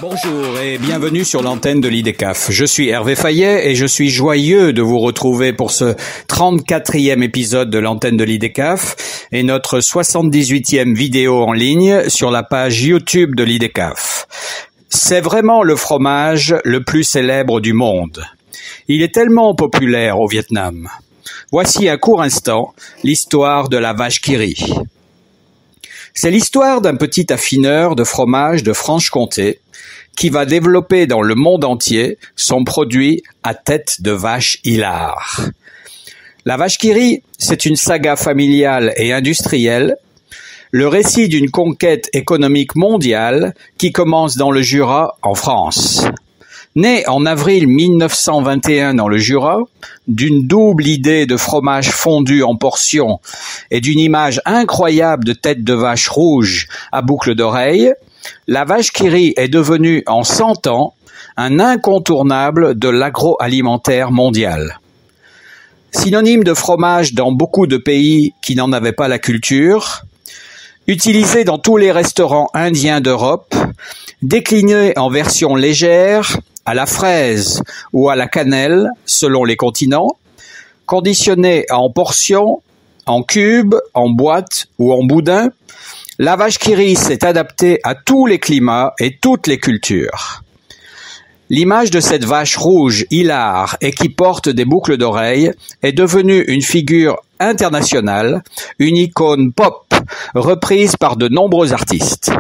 Bonjour et bienvenue sur l'antenne de l'IDECAF. Je suis Hervé Fayet et je suis joyeux de vous retrouver pour ce 34e épisode de l'antenne de l'IDECAF et notre 78e vidéo en ligne sur la page YouTube de l'IDECAF. C'est vraiment le fromage le plus célèbre du monde. Il est tellement populaire au Vietnam. Voici un court instant l'histoire de la vache qui rit. C'est l'histoire d'un petit affineur de fromage de Franche-Comté qui va développer dans le monde entier son produit à tête de vache hilare. La vache qui rit, c'est une saga familiale et industrielle, le récit d'une conquête économique mondiale qui commence dans le Jura, en France. Né en avril 1921 dans le Jura, d'une double idée de fromage fondu en portions et d'une image incroyable de tête de vache rouge à boucles d'oreilles, la vache qui rit est devenue en 100 ans un incontournable de l'agroalimentaire mondial. Synonyme de fromage dans beaucoup de pays qui n'en avaient pas la culture, utilisé dans tous les restaurants indiens d'Europe, décliné en version légère, à la fraise ou à la cannelle, selon les continents, conditionné en portions, en cubes, en boîtes ou en boudins, la vache qui rit s'est adaptée à tous les climats et toutes les cultures. L'image de cette vache rouge hilare et qui porte des boucles d'oreilles est devenue une figure internationale, une icône pop, reprise par de nombreux artistes.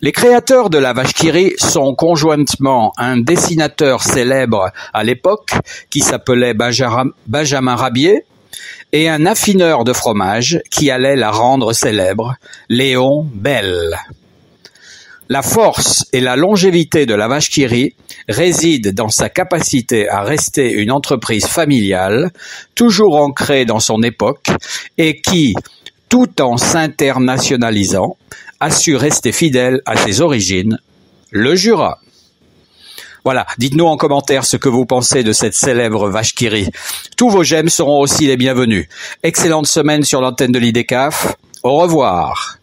Les créateurs de la vache qui rit sont conjointement un dessinateur célèbre à l'époque qui s'appelait Benjamin Rabier et un affineur de fromage qui allait la rendre célèbre, Léon Bell. La force et la longévité de la vache qui rit résident dans sa capacité à rester une entreprise familiale, toujours ancrée dans son époque et qui, tout en s'internationalisant, a su rester fidèle à ses origines, le Jura. Voilà, dites-nous en commentaire ce que vous pensez de cette célèbre vache qui rit. Tous vos j'aime seront aussi les bienvenus. Excellente semaine sur l'antenne de l'IDECAF. Au revoir.